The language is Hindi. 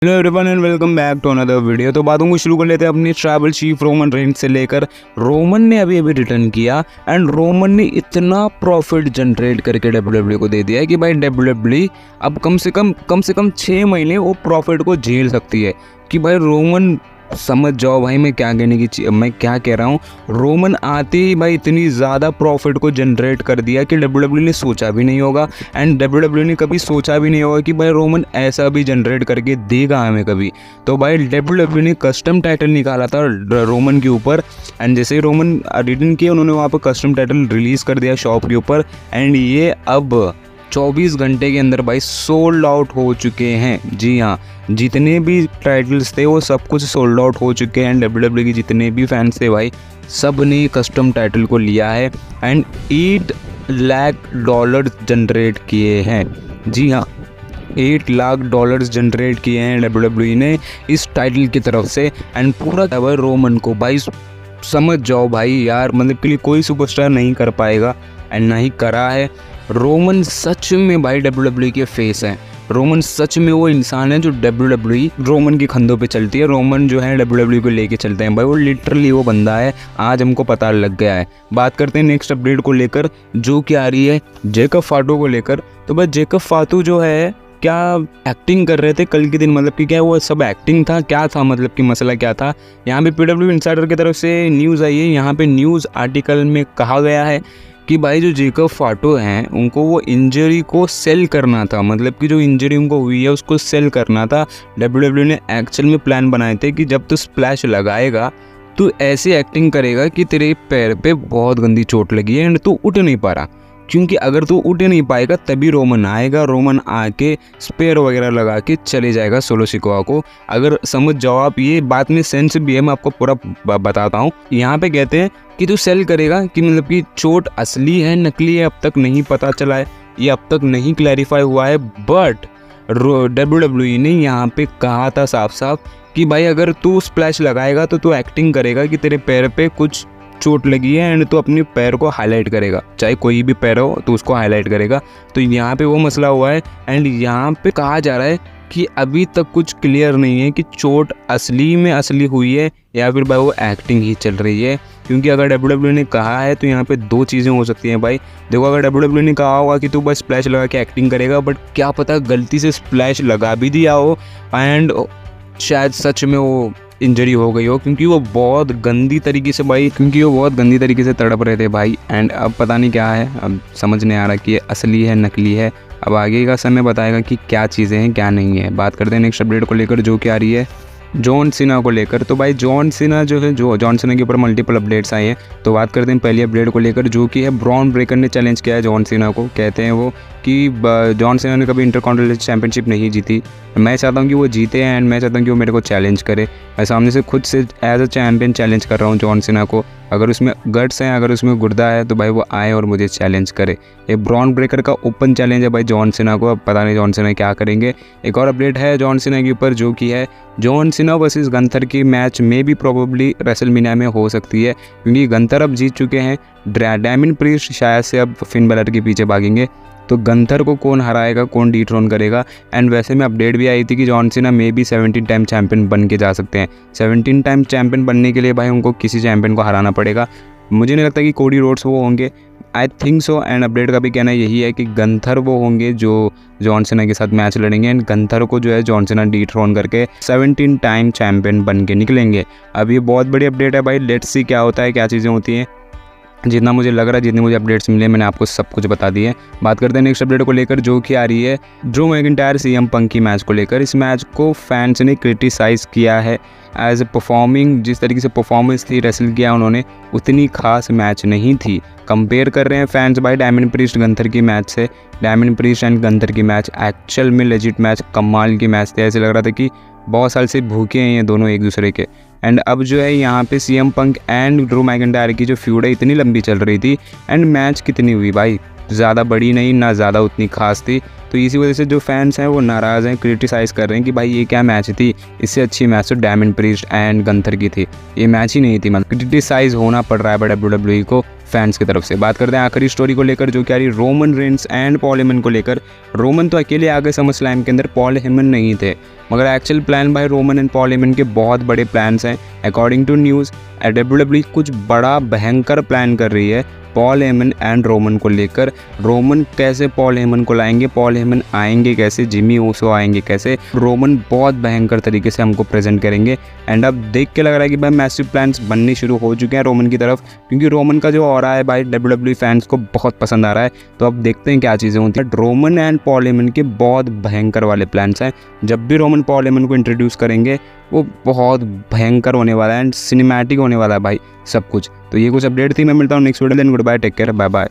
Hello everyone and welcome back to another video. तो बातों को शुरू कर लेते हैं अपनी ट्रैवल चीफ रोमन रेंज से लेकर। रोमन ने अभी रिटर्न किया एंड रोमन ने इतना प्रॉफिट जनरेट करके डब्ल्यूडब्ल्यू को दे दिया है कि भाई डब्ल्यूडब्ल्यू अब कम से कम 6 महीने वो प्रॉफिट को झेल सकती है। कि भाई रोमन समझ जाओ भाई मैं क्या कह रहा हूँ। रोमन आते ही भाई इतनी ज़्यादा प्रॉफिट को जनरेट कर दिया कि डब्ल्यूडब्ल्यू ने सोचा भी नहीं होगा एंड डब्ल्यूडब्ल्यू ने कभी सोचा भी नहीं होगा कि भाई रोमन ऐसा भी जनरेट करके देगा हमें कभी। तो भाई डब्ल्यूडब्ल्यू ने कस्टम टाइटल निकाला था रोमन के ऊपर एंड जैसे ही रोमन रिटर्न किया उन्होंने वहाँ पर कस्टम टाइटल रिलीज़ कर दिया शॉप के ऊपर एंड ये अब 24 घंटे के अंदर भाई सोल्ड आउट हो चुके हैं। जी हाँ, जितने भी टाइटल्स थे वो सब कुछ सोल्ड आउट हो चुके हैं। डब्ल्यूडब्ल्यू के जितने भी फैंस थे भाई सब ने कस्टम टाइटल को लिया है एंड $8 लाख जनरेट किए हैं। जी हाँ, $8 लाख जनरेट किए हैं डब्ल्यूडब्ल्यू ने इस टाइटल की तरफ से एंड पूरा भाई रोमन को भाई समझ जाओ भाई यार, मतलब के लिए कोई सुपरस्टार नहीं कर पाएगा एंड ना ही करा है। रोमन सच में भाई डब्ल्यूडब्ल्यू के फेस हैं। रोमन सच में वो इंसान है जो डब्ल्यूडब्ल्यू रोमन के कंधों पे चलती है। रोमन जो है डब्ल्यूडब्ल्यू को लेके चलते हैं भाई, वो लिटरली वो बंदा है। आज हमको पता लग गया है। बात करते हैं नेक्स्ट अपडेट को लेकर जो कि आ रही है जेकब फाटू को लेकर। तो भाई जेकब फाटू जो है क्या एक्टिंग कर रहे थे कल के दिन, मतलब कि क्या वो सब एक्टिंग था, क्या था, मतलब कि मसला क्या था। यहाँ पे PW इंसाइडर की तरफ से न्यूज़ आई है। यहाँ पे न्यूज़ आर्टिकल में कहा गया है कि भाई जो जेकब फाटू हैं उनको वो इंजरी को सेल करना था, मतलब कि जो इंजरी उनको हुई है उसको सेल करना था। डब्ल्यूडब्ल्यू ने एक्चुअल में प्लान बनाए थे कि जब तू स्प्लैश लगाएगा तो ऐसी एक्टिंग करेगा कि तेरे पैर पे बहुत गंदी चोट लगी है एंड तू उठ नहीं पा रहा, क्योंकि अगर तू उठ नहीं पाएगा तभी रोमन आएगा। रोमन आके स्पेयर वगैरह लगा के चले जाएगा सोलो सिकोआ को। अगर समझ जाओ आप, ये बात में सेंस भी है, मैं आपको पूरा बताता हूँ। यहाँ पे कहते हैं कि तू सेल करेगा कि मतलब कि चोट असली है नकली है अब तक नहीं पता चला है, ये अब तक नहीं क्लैरिफाई हुआ है। बट डब्ल्यूडब्ल्यू ने यहाँ पे कहा था साफ साफ कि भाई अगर तू स्प्लैश लगाएगा तो तू एक्टिंग करेगा कि तेरे पैर पे कुछ चोट लगी है एंड तो अपने पैर को हाईलाइट करेगा, चाहे कोई भी पैर हो तो उसको हाईलाइट करेगा। तो यहाँ पे वो मसला हुआ है एंड यहाँ पे कहा जा रहा है कि अभी तक कुछ क्लियर नहीं है कि चोट असली में असली हुई है या फिर भाई वो एक्टिंग ही चल रही है। क्योंकि अगर डब्ल्यूडब्ल्यू ने कहा है तो यहाँ पे दो चीज़ें हो सकती हैं भाई। देखो, अगर डब्ल्यूडब्ल्यू ने कहा होगा कि तू बस स्प्लैश लगा के एक्टिंग करेगा, बट क्या पता गलती से स्प्लैश लगा भी दिया हो एंड शायद सच में वो इंजरी हो गई हो, क्योंकि वो बहुत गंदी तरीके से तड़प रहे थे भाई। एंड अब पता नहीं क्या है, अब समझ नहीं आ रहा कि ये असली है नकली है। अब आगे का समय बताएगा कि क्या चीज़ें हैं क्या नहीं है। बात करते हैं नेक्स्ट अपडेट को लेकर जो कि आ रही है जॉन सीना को लेकर। तो भाई जॉन सीना जो है, जॉन सीना के ऊपर मल्टीपल अपडेट्स आए हैं। तो बात करते हैं पहली अपडेट को लेकर जो कि है ब्रॉन ब्रेकर ने चैलेंज किया है जॉन सीना को। कहते हैं वो कि जॉन सीना ने कभी इंटरकॉन्टिनेंटल चैंपियनशिप नहीं जीती, मैं चाहता हूँ कि वो जीते एंड मैं चाहता हूँ कि वो मेरे को चैलेंज करे। मैं सामने से खुद से एज अ चैम्पियन चैलेंज कर रहा हूँ जॉन सीना को। अगर उसमें गट्स हैं, अगर उसमें गुर्दा है तो भाई वो आए और मुझे चैलेंज करे। ये ब्रॉन ब्रेकर का ओपन चैलेंज है भाई जॉन सीना को। अब पता नहीं जॉन सीना क्या करेंगे। एक और अपडेट है जॉन सीना के ऊपर जो कि है जॉन सीना वर्सेस गंथर की मैच में भी प्रोबेबली रेसलमेनिया में हो सकती है, क्योंकि गंथर अब जीत चुके हैं। डैमिन प्रीस्ट शायद से अब फिन बैलर के पीछे भागेंगे। तो गंथर को कौन हराएगा, कौन डिथ्रोन करेगा। एंड वैसे में अपडेट भी आई थी कि जॉन सीना में भी 17 टाइम चैंपियन बन के जा सकते हैं। 17 टाइम चैंपियन बनने के लिए भाई उनको किसी चैंपियन को हराना पड़ेगा। मुझे नहीं लगता कि कोडी रोड्स वो होंगे, I think so. And update का भी कहना यही है कि गंथर वो होंगे जो जॉन सीना के साथ मैच लड़ेंगे एंड गंथर को जो है जॉन सीना डिथ्रोन करके 17 टाइम चैंपियन बन के निकलेंगे। अब ये बहुत बड़ी अपडेट है भाई, लेट्स सी क्या होता है, क्या चीज़ें होती हैं। जितना मुझे लग रहा है, जितनी मुझे अपडेट्स मिले मैंने आपको सब कुछ बता दिए। बात करते हैं नेक्स्ट अपडेट को लेकर जो कि आ रही है ड्रू मैकिंटायर CM पंक की मैच को लेकर। इस मैच को फैंस ने क्रिटिसाइज़ किया है एज ए परफॉर्मिंग, जिस तरीके से परफॉर्मेंस थी रेसल किया उन्होंने उतनी खास मैच नहीं थी। कंपेयर कर रहे हैं फैंस भाई डायमंड प्रीस्ट गंथर की मैच से। डायमंड प्रीस्ट एंड गंथर की मैच एक्चुअल में लेजिट मैच, कमाल की मैच थी। ऐसे लग रहा था कि बहुत साल से भूखे हैं ये दोनों एक दूसरे के। एंड अब जो है यहाँ पे CM punk and Drew McIntyre की जो फ्यूड है इतनी लंबी चल रही थी एंड मैच कितनी हुई भाई, ज़्यादा बड़ी नहीं, ना ज़्यादा उतनी खास थी। तो इसी वजह से जो फैंस हैं वो नाराज़ हैं, क्रिटिसाइज़ कर रहे हैं कि भाई ये क्या मैच थी, इससे अच्छी मैच तो डायमंड प्रीस्ट एंड गंथर की थी, ये मैच ही नहीं थी। मतलब क्रिटिसाइज़ होना पड़ रहा है WWE को फैंस की तरफ से। बात करते हैं आखिरी स्टोरी को लेकर, जो कि आ रही Roman Reigns and Paul Heyman को लेकर। रोमन तो अकेले आ गए समर स्लैम के अंदर, पॉल हेमन नहीं थे, मगर एक्चुअल प्लान भाई रोमन एंड पॉल हेमन के बहुत बड़े प्लान्स हैं। अकॉर्डिंग टू न्यूज़ WWE कुछ बड़ा भयंकर प्लान कर रही है पॉल हेमन एंड रोमन को लेकर। रोमन कैसे पॉल हेमन को लाएंगे, पॉल हेमन आएंगे कैसे, जिमी ऊसो आएंगे कैसे, रोमन बहुत भयंकर तरीके से हमको प्रेजेंट करेंगे। एंड अब देख के लग रहा है कि भाई मैसिव प्लान्स बनने शुरू हो चुके हैं रोमन की तरफ, क्योंकि रोमन का जो ऑरा है भाई WWE फैंस को बहुत पसंद आ रहा है। तो अब देखते हैं क्या चीज़ें होती हैं। रोमन एंड पॉल हेमन के बहुत भयंकर वाले प्लान्स हैं। जब भी रोमन पॉल हेमन को इंट्रोड्यूस करेंगे वो बहुत भयंकर होने वाला है एंड सिनेमैटिक होने वाला है भाई सब कुछ। तो ये कुछ अपडेट थी, मैं मिलता हूँ next video, then goodbye, take care, bye bye.